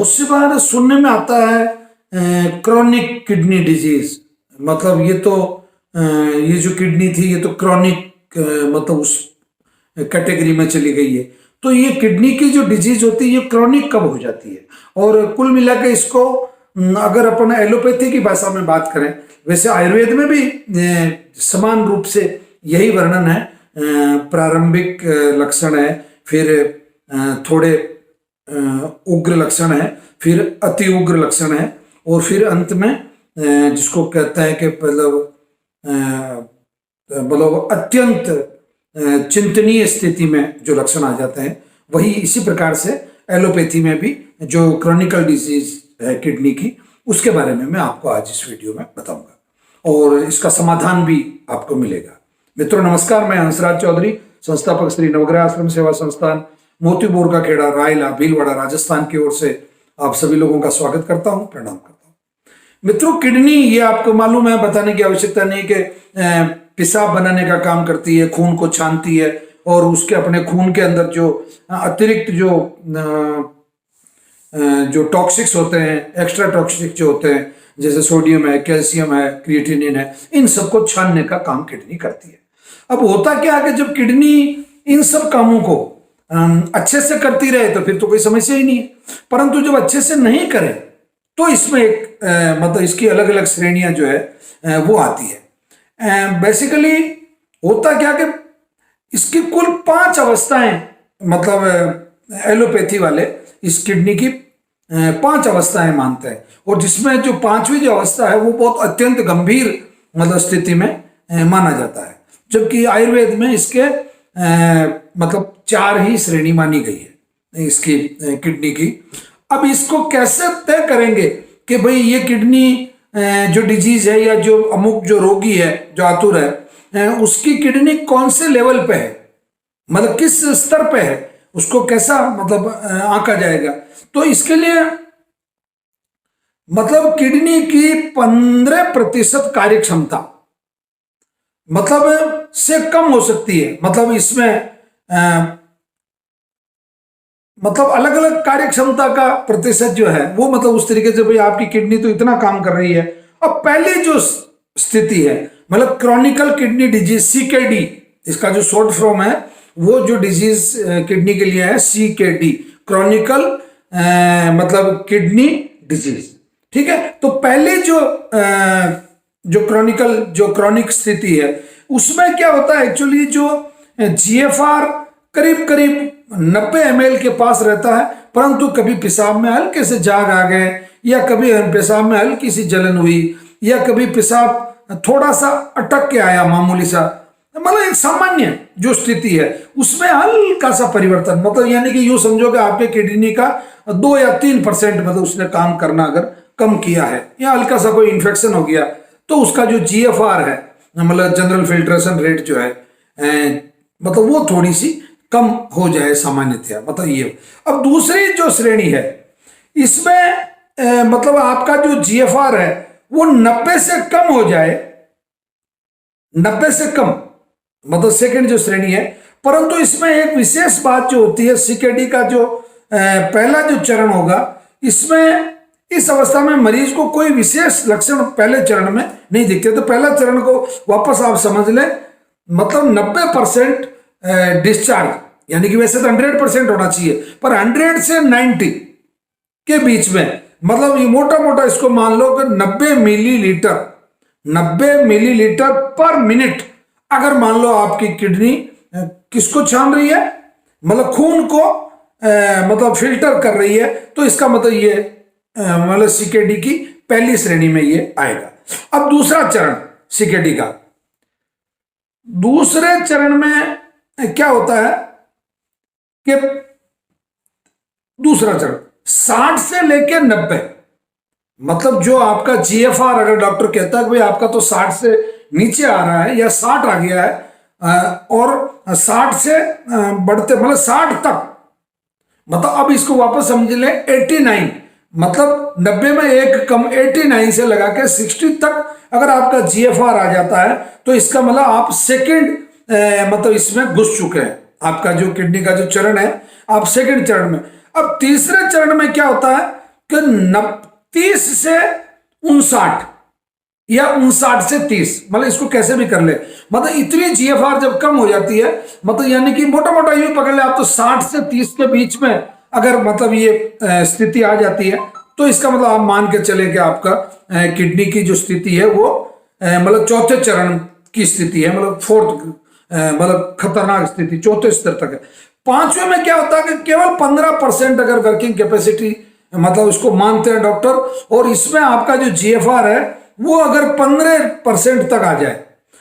बहुत सी बार सुनने में आता है क्रॉनिक किडनी डिजीज। मतलब ये जो किडनी थी ये तो क्रॉनिक मतलब उस कैटेगरी में चली गई है। तो ये किडनी की जो डिजीज होती है ये क्रॉनिक कब हो जाती है? और कुल मिला के इसको अगर अपन एलोपैथी की भाषा में बात करें, वैसे आयुर्वेद में भी समान रूप से यही वर्णन है। प्रारंभिक लक्षण है, फिर थोड़े उग्र लक्षण है, फिर अति उग्र लक्षण है, और फिर अंत में जिसको कहते हैं कि मतलब अत्यंत चिंतनीय स्थिति में जो लक्षण आ जाते हैं, वही इसी प्रकार से एलोपैथी में भी जो क्रॉनिकल डिजीज है किडनी की, उसके बारे में मैं आपको आज इस वीडियो में बताऊंगा और इसका समाधान भी आपको मिलेगा। मित्रों नमस्कार, मैं हंसराज चौधरी, संस्थापक श्री नवग्रह आश्रम सेवा संस्थान मोतीपुर का खेड़ा, रायला, भीलवाड़ा, राजस्थान की ओर से आप सभी लोगों का स्वागत करता हूं, प्रणाम करता हूं। मित्रों किडनी ये आपको मालूम है, बताने की आवश्यकता नहीं कि पेशाब बनाने का काम करती है, खून को छानती है, और उसके अपने खून के अंदर जो अतिरिक्त जो टॉक्सिक्स होते हैं, एक्स्ट्रा टॉक्सिक जो होते हैं, जैसे सोडियम है, कैल्शियम है, क्रिएटिनिन है, इन सबको छानने का काम किडनी करती है। अब होता क्या है कि जब किडनी इन सब कामों को अच्छे से करती रहे तो फिर तो कोई समस्या ही नहीं है, परंतु जब अच्छे से नहीं करे तो इसमें एक मतलब इसकी अलग अलग श्रेणियां जो है वो आती है। बेसिकली होता क्या कि इसकी कुल 5 अवस्थाएं, मतलब एलोपैथी वाले इस किडनी की 5 अवस्थाएं मानते हैं, और जिसमें जो 5वीं जो अवस्था है वो बहुत अत्यंत गंभीर मतलब स्थिति में माना जाता है, जबकि आयुर्वेद में इसके मतलब 4 ही श्रेणी मानी गई है इसकी किडनी की। अब इसको कैसे तय करेंगे कि भाई ये किडनी जो डिजीज है या जो अमुक जो रोगी है, जो आतुर है, उसकी किडनी कौन से लेवल पे है, मतलब किस स्तर पे है, उसको कैसा मतलब आंका जाएगा? तो इसके लिए मतलब किडनी की 15% कार्य क्षमता मतलब से कम हो सकती है। मतलब इसमें मतलब अलग अलग कार्य क्षमता का प्रतिशत जो है वो मतलब उस तरीके से भाई आपकी किडनी तो इतना काम कर रही है। अब पहली जो स्थिति है मतलब क्रॉनिकल किडनी डिजीज, CKD, इसका जो शॉर्ट फॉर्म है वो जो डिजीज किडनी के लिए है CKD, क्रॉनिकल मतलब किडनी डिजीज। ठीक है, तो पहले जो क्रॉनिक स्थिति है उसमें क्या होता है, एक्चुअली जो GFR करीब करीब 90 ml के पास रहता है, परंतु कभी पेशाब में हल्के से झाग आ गए, या कभी पेशाब में हल्की सी जलन हुई, या कभी पेशाब थोड़ा सा अटक के आया मामूली सा, मतलब एक सामान्य जो स्थिति है उसमें हल्का सा परिवर्तन, मतलब यानी कि यूं समझो कि आपके किडनी का 2 या 3% मतलब उसने काम करना अगर कम किया है, या हल्का सा कोई इन्फेक्शन हो गया, तो उसका जो GFR है मतलब जनरल फिल्ट्रेशन रेट जो है मतलब वो थोड़ी सी कम हो जाए सामान्यतया, मतलब ये। अब दूसरी जो श्रेणी है इसमें मतलब आपका जो GFR है वो 90 से कम हो जाए, 90 से कम मतलब सेकंड जो श्रेणी है। परंतु इसमें एक विशेष बात जो होती है, CKD का जो पहला जो चरण होगा, इसमें इस अवस्था में मरीज को कोई विशेष लक्षण पहले चरण में नहीं दिखते। तो पहला चरण को वापस आप समझ लें, मतलब 90% डिस्चार्ज, यानी कि वैसे तो 100% होना चाहिए, पर 100 से 90 के बीच में, मतलब ये मोटा मोटा इसको मान लो कि 90 मिलीलीटर पर मिनट अगर मान लो आपकी किडनी किसको छान रही है, मतलब खून को मतलब फिल्टर कर रही है, तो इसका मतलब ये मतलब CKD की पहली श्रेणी में ये आएगा। अब दूसरा चरण CKD का, दूसरे चरण में क्या होता है कि दूसरा चरण 60 से लेकर 90, मतलब जो आपका GFR अगर डॉक्टर कहता है कि भाई आपका तो 60 से नीचे आ रहा है या 60 आ गया है, और 60 से बढ़ते मतलब 60 तक, मतलब अब इसको वापस समझ ले 89, मतलब 90 में एक कम 89 से लगा के 60 तक अगर आपका GFR आ जाता है तो इसका मतलब आप सेकंड मतलब इसमें घुस चुके हैं, आपका जो किडनी का जो चरण है आप सेकंड चरण में। अब तीसरे चरण में क्या होता है कि 30 से 59 या 59 से 30, मतलब इसको कैसे भी कर ले, मतलब इतनी जीएफआर जब कम हो जाती है, मतलब यानी कि मोटा मोटा यूं पकड़ ले आप, तो 60 से 30 के बीच में अगर मतलब ये स्थिति आ जाती है, तो इसका मतलब आप मान के चले कि आपका किडनी की जो स्थिति है वो मतलब चौथे चरण की स्थिति है, मतलब फोर्थ, मतलब खतरनाक स्थिति चौथे स्तर तक है। पांचवें में क्या होता है कि केवल 15% अगर वर्किंग कैपेसिटी, मतलब उसको मानते हैं डॉक्टर, और इसमें आपका जो जीएफआर है वो अगर 15% तक आ जाए,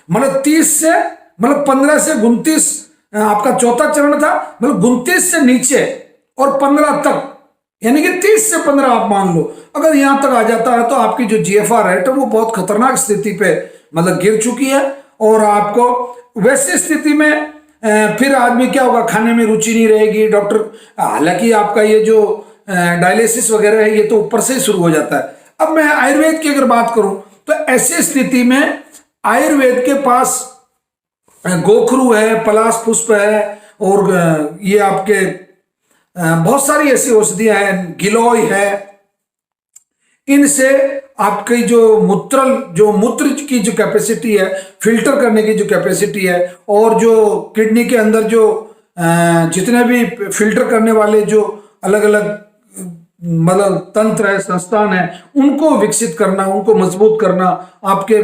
मतलब 30 से, मतलब 15 से 29 आपका चौथा चरण था, मतलब 29 से नीचे और 15 तक, यानी कि 30 से 15 आप मान लो, अगर यहां तक आ जाता है तो आपकी जो जीएफआर है तो वो बहुत खतरनाक स्थिति पे मतलब गिर चुकी है। और आपको वैसी स्थिति में फिर आदमी क्या होगा, खाने में रुचि नहीं रहेगी डॉक्टर। हालांकि आपका ये जो डायलिसिस वगैरह है ये तो ऊपर से ही शुरू हो जाता है। अब मैं आयुर्वेद की अगर बात करूं तो ऐसी स्थिति में आयुर्वेद के पास गोखरू है, पलाश पुष्प है, और ये आपके बहुत सारी ऐसी औषधियां हैं, गिलोय है। इनसे आपकी जो मूत्र की जो कैपेसिटी है, फिल्टर करने की जो कैपेसिटी है, और जो किडनी के अंदर जो जितने भी फिल्टर करने वाले जो अलग अलग मतलब तंत्र है, संस्थान है, उनको विकसित करना, उनको मजबूत करना, आपके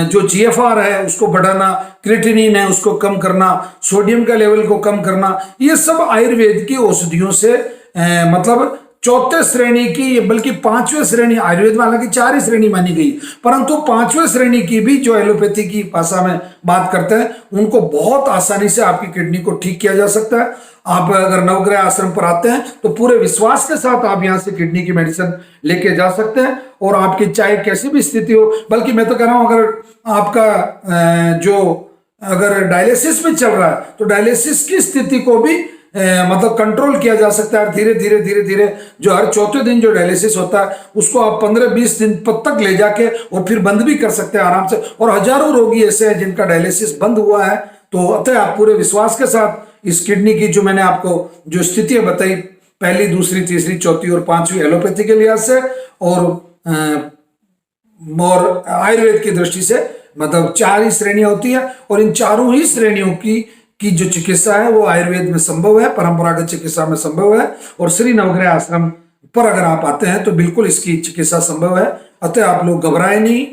जो जीएफआर है उसको बढ़ाना, क्रिएटिनिन है उसको कम करना, सोडियम का लेवल को कम करना, ये सब आयुर्वेद की औषधियों से मतलब चौथे श्रेणी की, बल्कि पांचवें श्रेणी, आयुर्वेद में हालांकि 4 ही श्रेणी मानी गई, परंतु पांचवें श्रेणी की भी जो एलोपैथी की भाषा में बात करते हैं, उनको बहुत आसानी से आपकी किडनी को ठीक किया जा सकता है। आप अगर नवग्रह आश्रम पर आते हैं तो पूरे विश्वास के साथ आप यहां से किडनी की मेडिसिन लेके जा सकते हैं, और आपकी चाहे कैसी भी स्थिति हो, बल्कि मैं तो कह रहा हूं अगर आपका जो अगर डायलिसिस में चल रहा है तो डायलिसिस की स्थिति को भी मतलब कंट्रोल किया जा सकता है। धीरे धीरे धीरे धीरे जो हर चौथे दिन जो डायलिसिस होता है उसको आप 15-20 दिन तक ले जाके और फिर बंद भी कर सकते हैं आराम से, और हजारों रोगी ऐसे हैं जिनका डायलिसिस बंद हुआ है। तो अतः आप पूरे विश्वास के साथ इस किडनी की जो मैंने आपको जो स्थितियां बताई, पहली, दूसरी, तीसरी, चौथी और पांचवी एलोपैथी के लिहाज से और आयुर्वेद की दृष्टि से, मतलब 4 ही श्रेणियां होती है, और इन चारों ही श्रेणियों की जो चिकित्सा है वो आयुर्वेद में संभव है, परंपरागत चिकित्सा में संभव है, और श्री नवग्रह आश्रम पर अगर आप आते हैं तो बिल्कुल इसकी चिकित्सा संभव है। अतः आप लोग घबराएं नहीं।